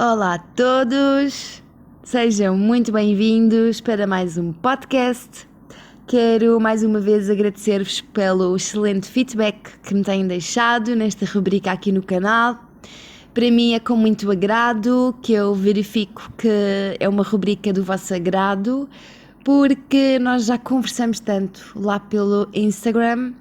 Olá a todos, sejam muito bem-vindos para mais um podcast. Quero mais uma vez agradecer-vos pelo excelente feedback que me têm deixado nesta rubrica aqui no canal. Para mim é com muito agrado que eu verifico que é uma rubrica do vosso agrado, porque nós já conversamos tanto lá pelo Instagram,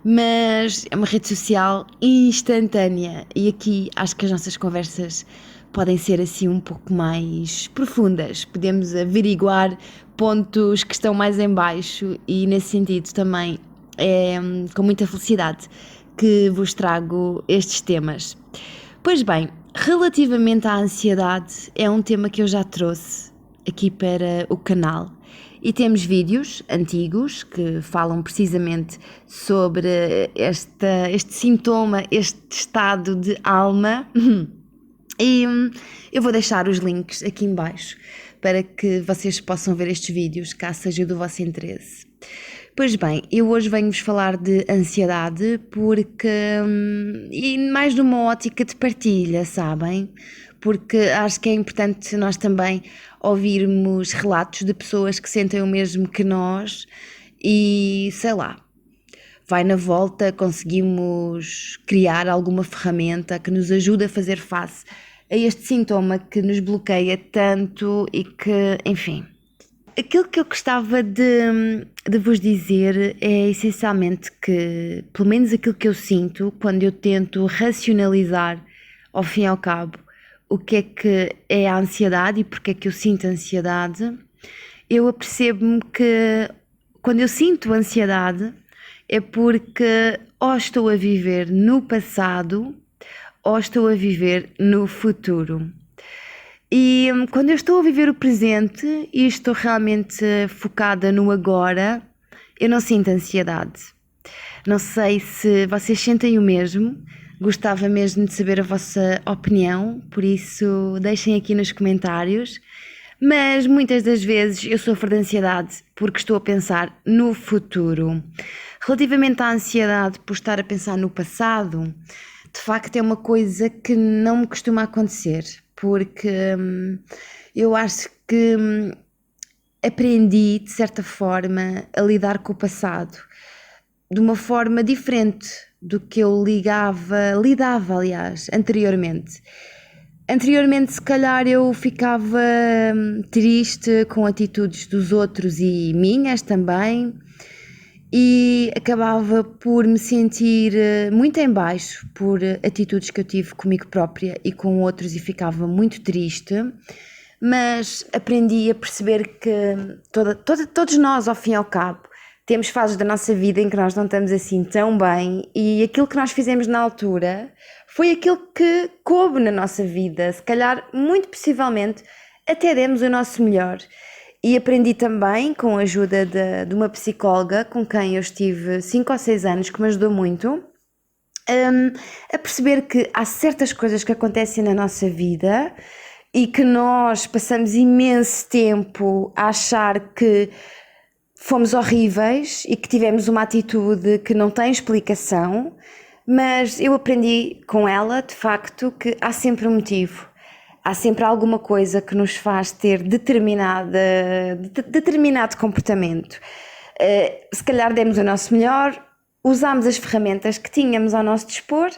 mas é uma rede social instantânea e aqui acho que as nossas conversas podem ser assim um pouco mais profundas. Podemos averiguar pontos que estão mais em baixo e nesse sentido também é com muita felicidade que vos trago estes temas. Pois bem, relativamente à ansiedade, é um tema que eu já trouxe aqui para o canal e temos vídeos antigos que falam precisamente sobre este sintoma, este estado de alma e eu vou deixar os links aqui em baixo para que vocês possam ver estes vídeos, caso seja do vosso interesse. Pois bem, eu hoje venho-vos falar de ansiedade porque, e mais numa ótica de partilha, sabem? Porque acho que é importante nós também ouvirmos relatos de pessoas que sentem o mesmo que nós e, sei lá, vai na volta, conseguimos criar alguma ferramenta que nos ajude a fazer face a este sintoma que nos bloqueia tanto e que, enfim. Aquilo que eu gostava de vos dizer é essencialmente que, pelo menos aquilo que eu sinto, quando eu tento racionalizar, ao fim e ao cabo, o que é a ansiedade e porque é que eu sinto ansiedade, eu apercebo-me que quando eu sinto ansiedade é porque ou estou a viver no passado ou estou a viver no futuro. E quando eu estou a viver o presente e estou realmente focada no agora, eu não sinto ansiedade. Não sei se vocês sentem o mesmo, gostava mesmo de saber a vossa opinião, por isso deixem aqui nos comentários. Mas muitas das vezes eu sofro de ansiedade porque estou a pensar no futuro. Relativamente à ansiedade por estar a pensar no passado, de facto é uma coisa que não me costuma acontecer, porque eu acho que aprendi, de certa forma, a lidar com o passado de uma forma diferente do que eu lidava, aliás, anteriormente. Anteriormente, se calhar, eu ficava triste com atitudes dos outros e minhas também, e acabava por me sentir muito em baixo por atitudes que eu tive comigo própria e com outros e ficava muito triste, mas aprendi a perceber que todos nós, ao fim e ao cabo, temos fases da nossa vida em que nós não estamos assim tão bem e aquilo que nós fizemos na altura foi aquilo que coube na nossa vida, se calhar, muito possivelmente, até demos o nosso melhor. E aprendi também, com a ajuda de uma psicóloga com quem eu estive 5 ou 6 anos, que me ajudou muito, a perceber que há certas coisas que acontecem na nossa vida e que nós passamos imenso tempo a achar que fomos horríveis e que tivemos uma atitude que não tem explicação, mas eu aprendi com ela, de facto, que há sempre um motivo. Há sempre alguma coisa que nos faz ter determinado comportamento. Se calhar demos o nosso melhor, usámos as ferramentas que tínhamos ao nosso dispor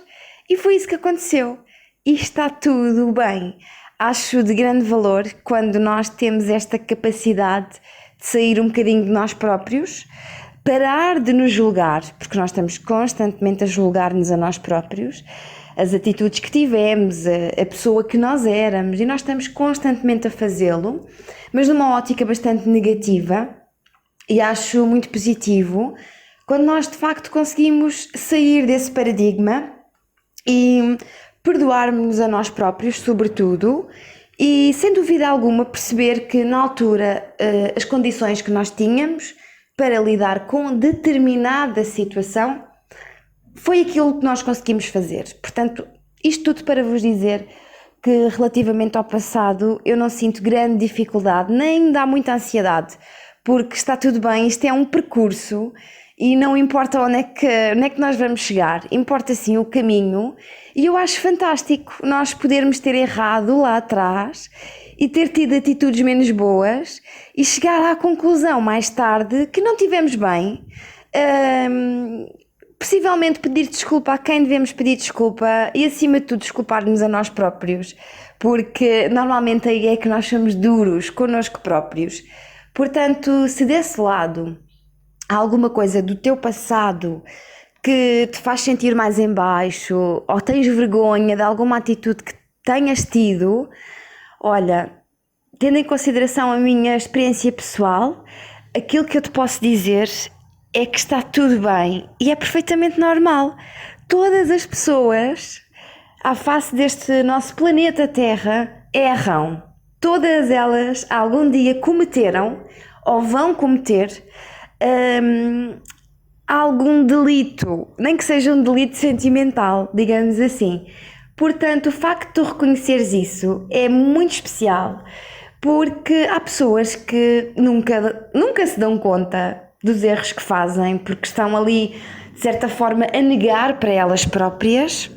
e foi isso que aconteceu. E está tudo bem. Acho de grande valor quando nós temos esta capacidade de sair um bocadinho de nós próprios, parar de nos julgar, porque nós estamos constantemente a julgar-nos a nós próprios, as atitudes que tivemos, a pessoa que nós éramos, e nós estamos constantemente a fazê-lo, mas numa ótica bastante negativa, e acho muito positivo quando nós de facto conseguimos sair desse paradigma e perdoarmos-nos a nós próprios, sobretudo, e sem dúvida alguma perceber que na altura as condições que nós tínhamos para lidar com determinada situação foi aquilo que nós conseguimos fazer. Portanto, isto tudo para vos dizer que relativamente ao passado eu não sinto grande dificuldade, nem dá muita ansiedade, porque está tudo bem, isto é um percurso e não importa onde é que nós vamos chegar, importa sim o caminho, e eu acho fantástico nós podermos ter errado lá atrás e ter tido atitudes menos boas e chegar à conclusão mais tarde que não tivemos bem, possivelmente pedir desculpa a quem devemos pedir desculpa e acima de tudo desculpar-nos a nós próprios, porque normalmente aí é que nós somos duros connosco próprios. Portanto, se desse lado há alguma coisa do teu passado que te faz sentir mais em baixo ou tens vergonha de alguma atitude que tenhas tido, olha, tendo em consideração a minha experiência pessoal, aquilo que eu te posso dizer é que está tudo bem e é perfeitamente normal. Todas as pessoas à face deste nosso planeta Terra erram. Todas elas algum dia cometeram ou vão cometer algum delito, nem que seja um delito sentimental, digamos assim. Portanto, o facto de tu reconheceres isso é muito especial, porque há pessoas que nunca se dão conta dos erros que fazem, porque estão ali, de certa forma, a negar para elas próprias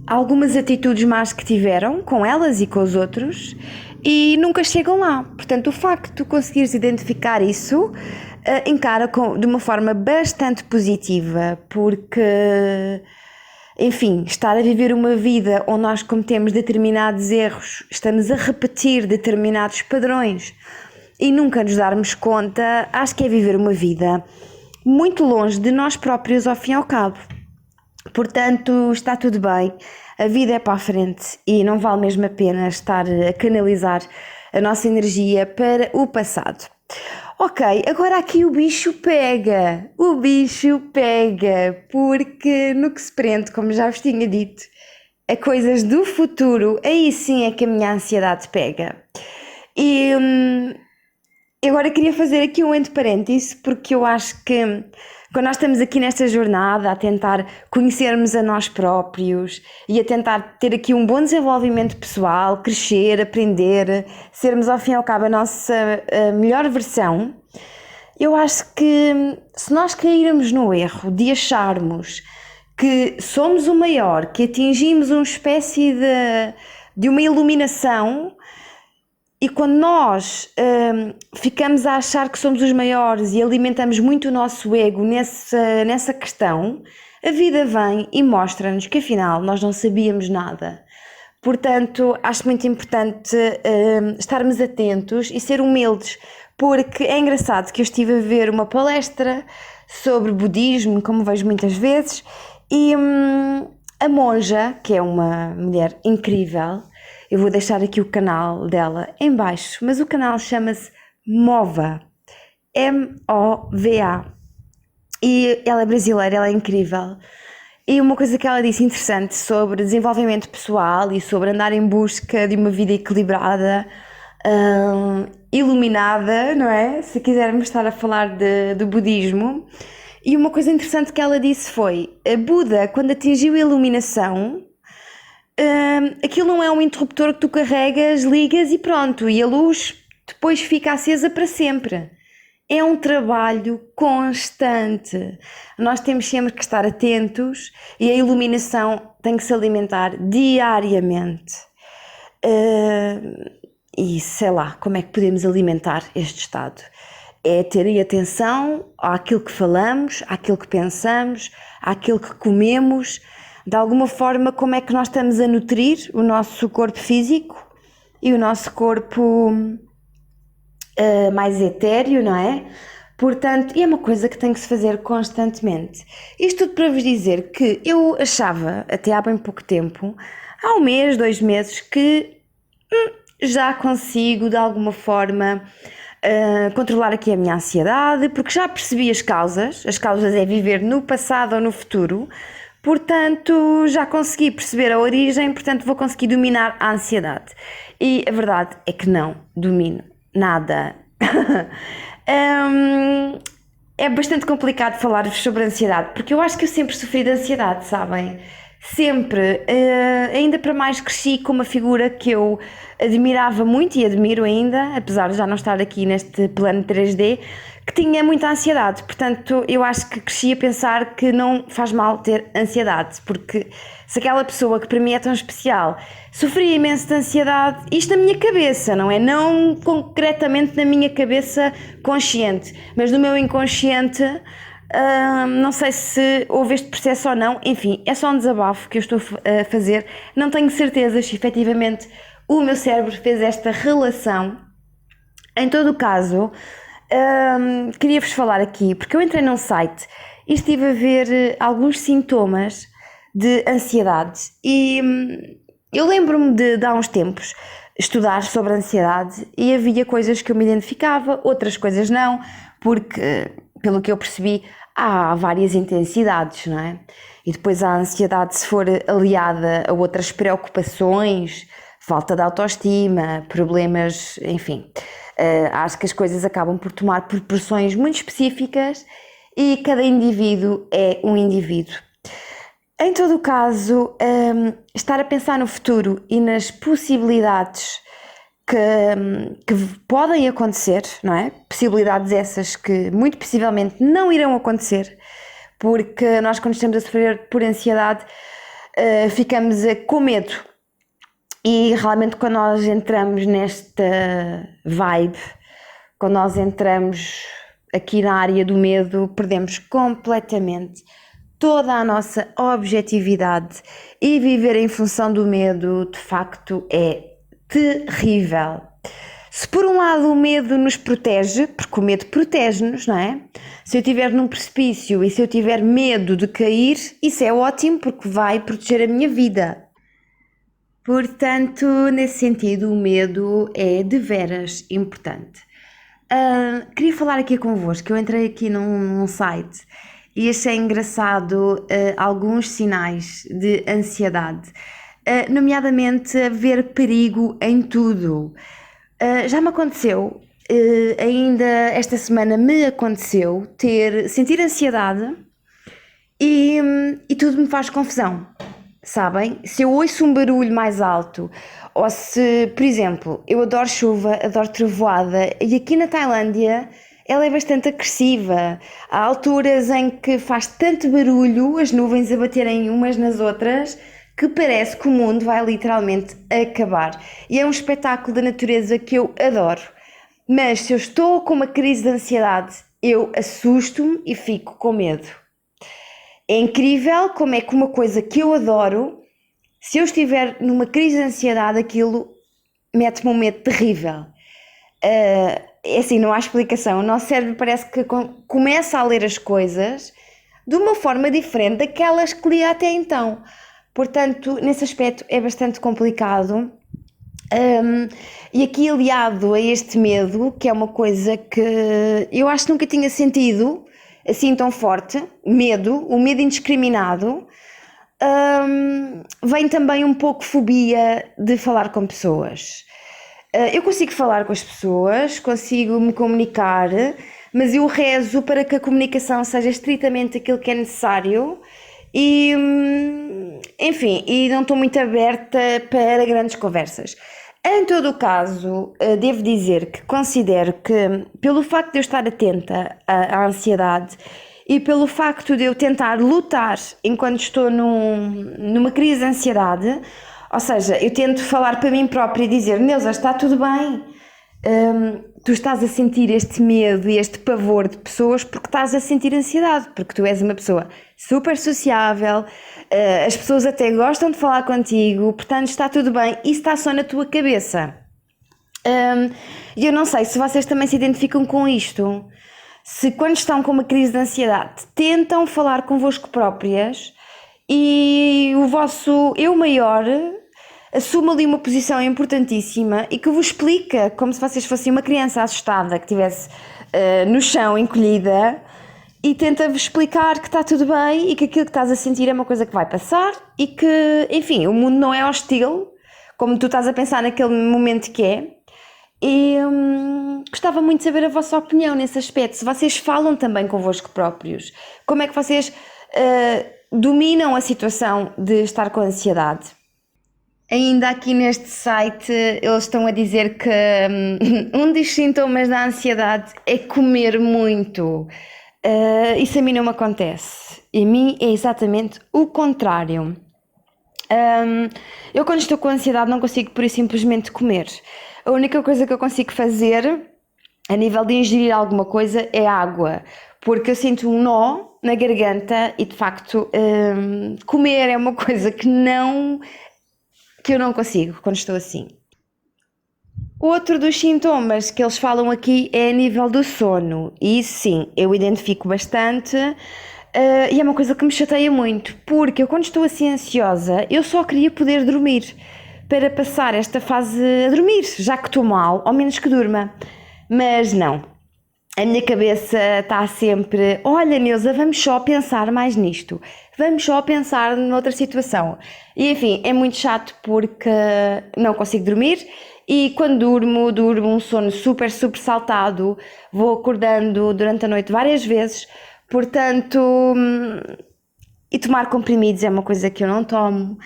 algumas atitudes más que tiveram com elas e com os outros e nunca chegam lá. Portanto, o facto de tu conseguires identificar isso, encara de uma forma bastante positiva, porque, enfim, estar a viver uma vida onde nós cometemos determinados erros, estamos a repetir determinados padrões e nunca nos darmos conta, acho que é viver uma vida muito longe de nós próprios ao fim e ao cabo. Portanto, está tudo bem, a vida é para a frente e não vale mesmo a pena estar a canalizar a nossa energia para o passado. Ok, agora aqui o bicho pega, porque no que se prende, como já vos tinha dito, a coisas do futuro, aí sim é que a minha ansiedade pega. E agora queria fazer aqui um entre parênteses, porque eu acho que quando nós estamos aqui nesta jornada a tentar conhecermos a nós próprios e a tentar ter aqui um bom desenvolvimento pessoal, crescer, aprender, sermos ao fim e ao cabo a nossa melhor versão, eu acho que se nós cairmos no erro de acharmos que somos o maior, que atingimos uma espécie de uma iluminação, e quando nós ficamos a achar que somos os maiores e alimentamos muito o nosso ego nessa questão, a vida vem e mostra-nos que afinal nós não sabíamos nada. Portanto, acho muito importante estarmos atentos e ser humildes, porque é engraçado que eu estive a ver uma palestra sobre budismo, como vejo muitas vezes, e a monja, que é uma mulher incrível, eu vou deixar aqui o canal dela em baixo, mas o canal chama-se Mova, M-O-V-A, e ela é brasileira, ela é incrível. E uma coisa que ela disse interessante sobre desenvolvimento pessoal e sobre andar em busca de uma vida equilibrada, iluminada, não é? Se quisermos estar a falar do budismo. E uma coisa interessante que ela disse foi: a Buda, quando atingiu a iluminação, aquilo não é um interruptor que tu carregas, ligas e pronto, e a luz depois fica acesa para sempre. É um trabalho constante. Nós temos sempre que estar atentos e a iluminação tem que se alimentar diariamente. E sei lá, como é que podemos alimentar este estado? É terem atenção àquilo que falamos, àquilo que pensamos, àquilo que comemos. De alguma forma, como é que nós estamos a nutrir o nosso corpo físico e o nosso corpo mais etéreo, não é? Portanto, e é uma coisa que tem que se fazer constantemente. Isto tudo para vos dizer que eu achava, até há bem pouco tempo, há um mês, 2 meses, que já consigo de alguma forma controlar aqui a minha ansiedade, porque já percebi as causas é viver no passado ou no futuro. Portanto, já consegui perceber a origem, portanto vou conseguir dominar a ansiedade. E a verdade é que não domino nada. É bastante complicado falar-vos sobre ansiedade, porque eu acho que eu sempre sofri de ansiedade, sabem? sempre. Ainda para mais cresci com uma figura que eu admirava muito e admiro ainda, apesar de já não estar aqui neste plano 3D, que tinha muita ansiedade. Portanto, eu acho que cresci a pensar que não faz mal ter ansiedade, porque se aquela pessoa que para mim é tão especial sofria imenso de ansiedade, isto na minha cabeça, não é? Não concretamente na minha cabeça consciente, mas no meu inconsciente. Não sei se houve este processo ou não, enfim, é só um desabafo que eu estou a fazer. Não tenho certeza se efetivamente o meu cérebro fez esta relação. Em todo o caso, queria-vos falar aqui, porque eu entrei num site e estive a ver alguns sintomas de ansiedade e eu lembro-me de há uns tempos estudar sobre ansiedade e havia coisas que eu me identificava, outras coisas não, porque, pelo que eu percebi, há várias intensidades, não é? E depois a ansiedade, se for aliada a outras preocupações, falta de autoestima, problemas, enfim, acho que as coisas acabam por tomar proporções muito específicas e cada indivíduo é um indivíduo. Em todo o caso, estar a pensar no futuro e nas possibilidades que podem acontecer, não é? Possibilidades essas que muito possivelmente não irão acontecer, porque nós, quando estamos a sofrer por ansiedade, ficamos com medo. E realmente, quando nós entramos nesta vibe, quando nós entramos aqui na área do medo, perdemos completamente toda a nossa objetividade, e viver em função do medo, de facto, é terrível. Se por um lado o medo nos protege, porque o medo protege-nos, não é? Se eu estiver num precipício e se eu tiver medo de cair, isso é ótimo porque vai proteger a minha vida. Portanto, nesse sentido, o medo é deveras importante. Queria falar aqui convosco, que eu entrei aqui num site e achei engraçado alguns sinais de ansiedade, nomeadamente ver perigo em tudo. Já me aconteceu, ainda esta semana me aconteceu sentir ansiedade e tudo me faz confusão, sabem? Se eu ouço um barulho mais alto, ou se, por exemplo, eu adoro chuva, adoro trovoada, e aqui na Tailândia ela é bastante agressiva. Há alturas em que faz tanto barulho, as nuvens a baterem umas nas outras, que parece que o mundo vai literalmente acabar. E é um espetáculo da natureza que eu adoro. Mas se eu estou com uma crise de ansiedade, eu assusto-me e fico com medo. É incrível como é que uma coisa que eu adoro, se eu estiver numa crise de ansiedade, aquilo mete-me um medo terrível. É assim, não há explicação. O nosso cérebro parece que começa a ler as coisas de uma forma diferente daquelas que lia até então. Portanto, nesse aspecto é bastante complicado. E aqui, aliado a este medo, que é uma coisa que eu acho que nunca tinha sentido assim tão forte, o medo indiscriminado, vem também um pouco fobia de falar com pessoas. Eu consigo falar com as pessoas, consigo me comunicar, mas eu rezo para que a comunicação seja estritamente aquilo que é necessário e, enfim, e não estou muito aberta para grandes conversas. Em todo o caso, devo dizer que considero que, pelo facto de eu estar atenta à ansiedade e pelo facto de eu tentar lutar enquanto estou numa crise de ansiedade, ou seja, eu tento falar para mim própria e dizer: Neuza, está tudo bem, tu estás a sentir este medo e este pavor de pessoas porque estás a sentir ansiedade, porque tu és uma pessoa super sociável, as pessoas até gostam de falar contigo, portanto está tudo bem, isso está só na tua cabeça. E eu não sei se vocês também se identificam com isto, se quando estão com uma crise de ansiedade tentam falar convosco próprias e o vosso eu maior assume ali uma posição importantíssima e que vos explica como se vocês fossem uma criança assustada que estivesse no chão encolhida e tenta-vos explicar que está tudo bem e que aquilo que estás a sentir é uma coisa que vai passar e que, enfim, o mundo não é hostil como tu estás a pensar naquele momento que é. E gostava muito de saber a vossa opinião nesse aspecto, se vocês falam também convosco próprios, como é que vocês dominam a situação de estar com ansiedade. Ainda aqui neste site eles estão a dizer que um dos sintomas da ansiedade é comer muito. Isso a mim não me acontece. A mim é exatamente o contrário. Eu quando estou com ansiedade não consigo pura e simplesmente comer. A única coisa que eu consigo fazer a nível de ingerir alguma coisa é água, porque eu sinto um nó na garganta e de facto comer é uma coisa que eu não consigo quando estou assim. Outro dos sintomas que eles falam aqui é a nível do sono, e isso sim, eu identifico bastante, e é uma coisa que me chateia muito, porque eu quando estou assim ansiosa, eu só queria poder dormir, para passar esta fase a dormir, já que estou mal, ao menos que durma, mas não. A minha cabeça está sempre, olha Neuza, vamos só pensar mais nisto, vamos só pensar noutra situação. E enfim, é muito chato porque não consigo dormir e quando durmo um sono super saltado, vou acordando durante a noite várias vezes, portanto, e tomar comprimidos é uma coisa que eu não tomo,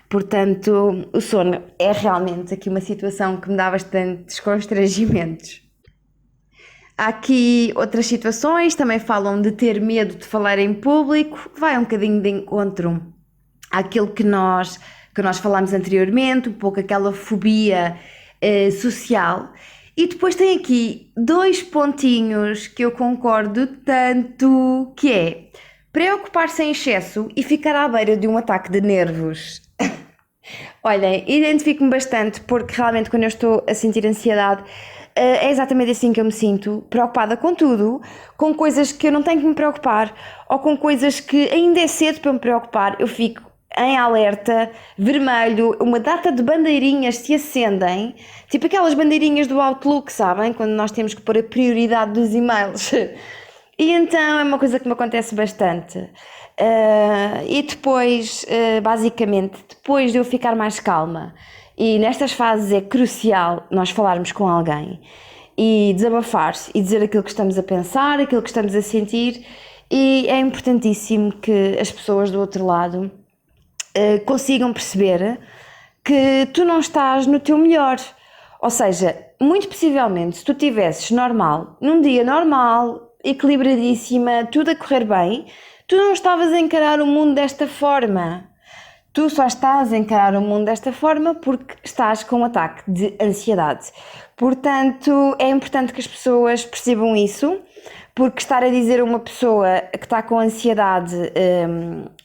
portanto, o sono é realmente aqui uma situação que me dá bastantes constrangimentos. Há aqui outras situações, também falam de ter medo de falar em público, vai um bocadinho de encontro àquilo que nós falámos anteriormente, um pouco aquela fobia social. E depois tem aqui 2 pontinhos que eu concordo tanto, que é preocupar-se em excesso e ficar à beira de um ataque de nervos. Olhem, identifico-me bastante porque realmente quando eu estou a sentir ansiedade é exatamente assim que eu me sinto, preocupada com tudo, com coisas que eu não tenho que me preocupar ou com coisas que ainda é cedo para me preocupar, eu fico em alerta, vermelho, uma data de bandeirinhas se acendem, tipo aquelas bandeirinhas do Outlook, sabem? Quando nós temos que pôr a prioridade dos e-mails. E então é uma coisa que me acontece bastante. E depois, basicamente, depois de eu ficar mais calma, e nestas fases é crucial nós falarmos com alguém e desabafar-se e dizer aquilo que estamos a pensar, aquilo que estamos a sentir, e é importantíssimo que as pessoas do outro lado consigam perceber que tu não estás no teu melhor. Ou seja, muito possivelmente, se tu estivesses normal, num dia normal, equilibradíssima, tudo a correr bem, tu não estavas a encarar o mundo desta forma. Tu só estás a encarar o mundo desta forma porque estás com um ataque de ansiedade. Portanto, é importante que as pessoas percebam isso, porque estar a dizer a uma pessoa que está com ansiedade,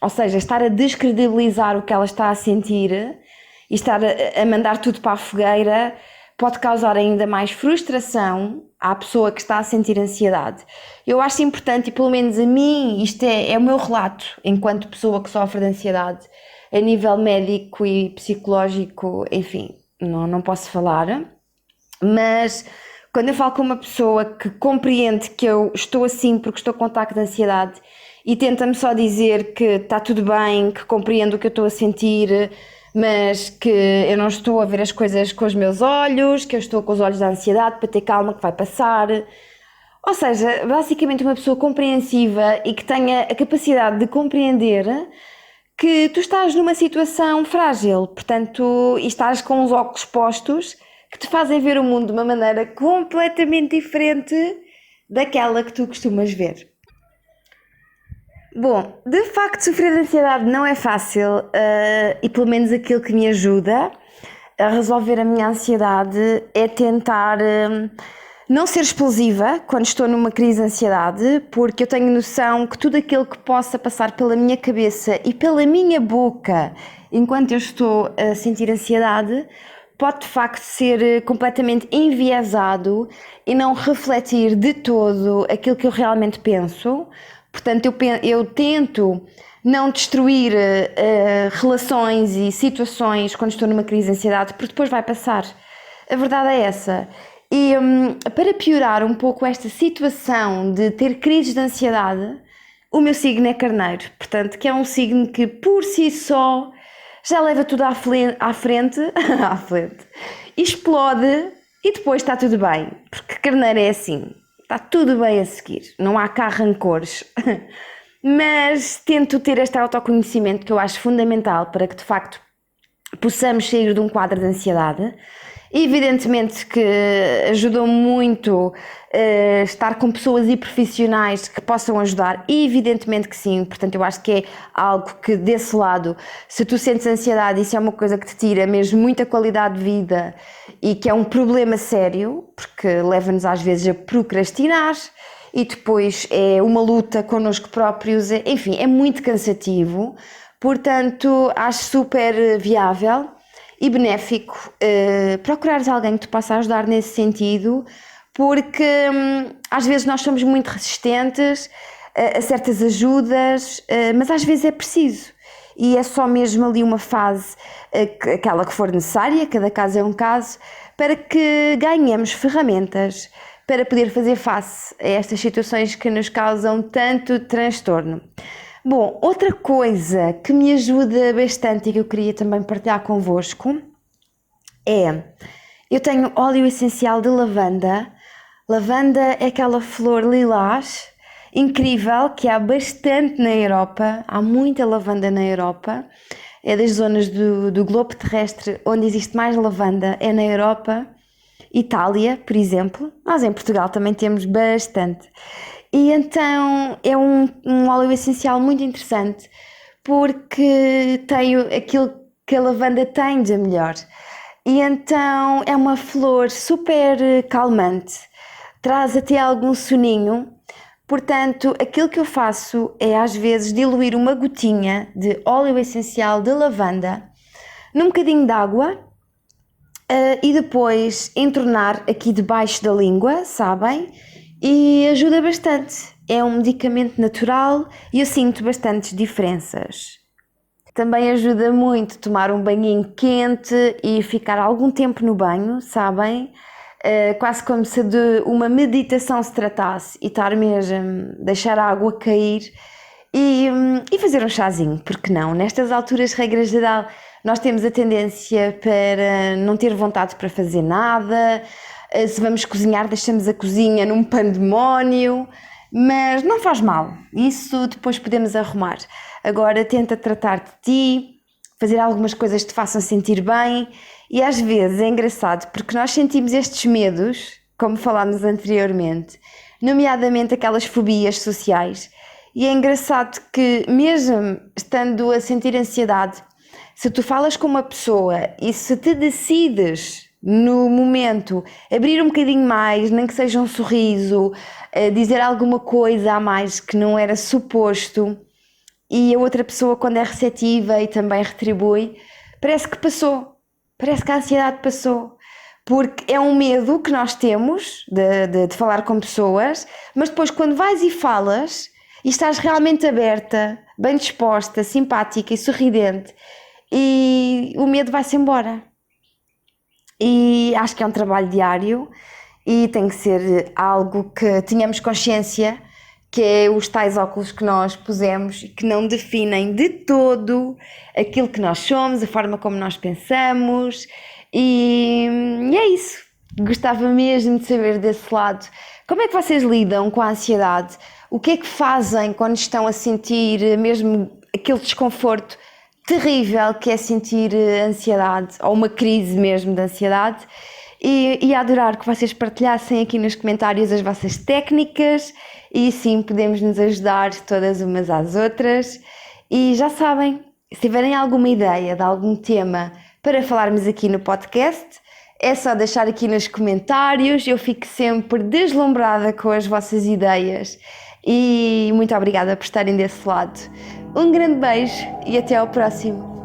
ou seja, estar a descredibilizar o que ela está a sentir e estar a mandar tudo para a fogueira, pode causar ainda mais frustração à pessoa que está a sentir ansiedade. Eu acho importante, e pelo menos a mim, isto é o meu relato enquanto pessoa que sofre de ansiedade, a nível médico e psicológico, enfim, não posso falar, mas quando eu falo com uma pessoa que compreende que eu estou assim porque estou com ataque de ansiedade e tenta-me só dizer que está tudo bem, que compreende o que eu estou a sentir, mas que eu não estou a ver as coisas com os meus olhos, que eu estou com os olhos da ansiedade, para ter calma que vai passar. Ou seja, basicamente uma pessoa compreensiva e que tenha a capacidade de compreender que tu estás numa situação frágil, portanto, e estás com os óculos postos que te fazem ver o mundo de uma maneira completamente diferente daquela que tu costumas ver. Bom, de facto sofrer de ansiedade não é fácil, e pelo menos aquilo que me ajuda a resolver a minha ansiedade é tentar não ser explosiva quando estou numa crise de ansiedade, porque eu tenho noção que tudo aquilo que possa passar pela minha cabeça e pela minha boca enquanto eu estou a sentir ansiedade pode de facto ser completamente enviesado e não refletir de todo aquilo que eu realmente penso. Portanto, eu tento não destruir relações e situações quando estou numa crise de ansiedade, porque depois vai passar. A verdade é essa. E para piorar um pouco esta situação de ter crises de ansiedade, o meu signo é Carneiro, portanto, que é um signo que por si só já leva tudo à frente, explode e depois está tudo bem, porque Carneiro é assim, está tudo bem a seguir, não há cá rancores. mas tento ter este autoconhecimento que eu acho fundamental para que de facto possamos sair de um quadro de ansiedade. Evidentemente que ajudou muito estar com pessoas e profissionais que possam ajudar, evidentemente que sim, portanto eu acho que é algo que desse lado, se tu sentes ansiedade, isso é uma coisa que te tira mesmo muita qualidade de vida e que é um problema sério, porque leva-nos às vezes a procrastinar e depois é uma luta connosco próprios, enfim, é muito cansativo, portanto acho super viável e benéfico procurares alguém que te possa ajudar nesse sentido, porque às vezes nós somos muito resistentes a certas ajudas, mas às vezes é preciso e é só mesmo ali uma fase, aquela que for necessária, cada caso é um caso, para que ganhemos ferramentas para poder fazer face a estas situações que nos causam tanto transtorno. Bom, outra coisa que me ajuda bastante e que eu queria também partilhar convosco é, eu tenho óleo essencial de lavanda. Lavanda é aquela flor lilás incrível que há bastante na Europa, há muita lavanda na Europa, é das zonas do globo terrestre onde existe mais lavanda, é na Europa, Itália, por exemplo. Nós em Portugal também temos bastante. E então é um óleo essencial muito interessante porque tem aquilo que a lavanda tem de melhor. E então é uma flor super calmante, traz até algum soninho. Portanto, aquilo que eu faço é às vezes diluir uma gotinha de óleo essencial de lavanda num bocadinho de água e depois entornar aqui debaixo da língua, sabem? E ajuda bastante, é um medicamento natural e eu sinto bastantes diferenças. Também ajuda muito tomar um banhinho quente e ficar algum tempo no banho, sabem? Quase como se de uma meditação se tratasse e estar mesmo, deixar a água cair e fazer um chazinho, porque não? Nestas alturas, regra geral, nós temos a tendência para não ter vontade para fazer nada. Se vamos cozinhar, deixamos a cozinha num pandemónio, mas não faz mal, isso depois podemos arrumar. Agora tenta tratar de ti, fazer algumas coisas que te façam sentir bem e às vezes é engraçado porque nós sentimos estes medos, como falámos anteriormente, nomeadamente aquelas fobias sociais, e é engraçado que mesmo estando a sentir ansiedade, se tu falas com uma pessoa e se te decides no momento abrir um bocadinho mais, nem que seja um sorriso, dizer alguma coisa a mais que não era suposto, e a outra pessoa quando é receptiva e também retribui, parece que passou, parece que a ansiedade passou, porque é um medo que nós temos de falar com pessoas, mas depois quando vais e falas e estás realmente aberta, bem disposta, simpática e sorridente, e o medo vai-se embora. E acho que é um trabalho diário e tem que ser algo que tenhamos consciência que é os tais óculos que nós pusemos e que não definem de todo aquilo que nós somos, a forma como nós pensamos e é isso. Gostava mesmo de saber desse lado. Como é que vocês lidam com a ansiedade? O que é que fazem quando estão a sentir mesmo aquele desconforto terrível que é sentir ansiedade ou uma crise mesmo de ansiedade? E adorar que vocês partilhassem aqui nos comentários as vossas técnicas e sim podemos nos ajudar todas umas às outras. E já sabem, se tiverem alguma ideia de algum tema para falarmos aqui no podcast, é só deixar aqui nos comentários, eu fico sempre deslumbrada com as vossas ideias e muito obrigada por estarem desse lado. Um grande beijo e até ao próximo.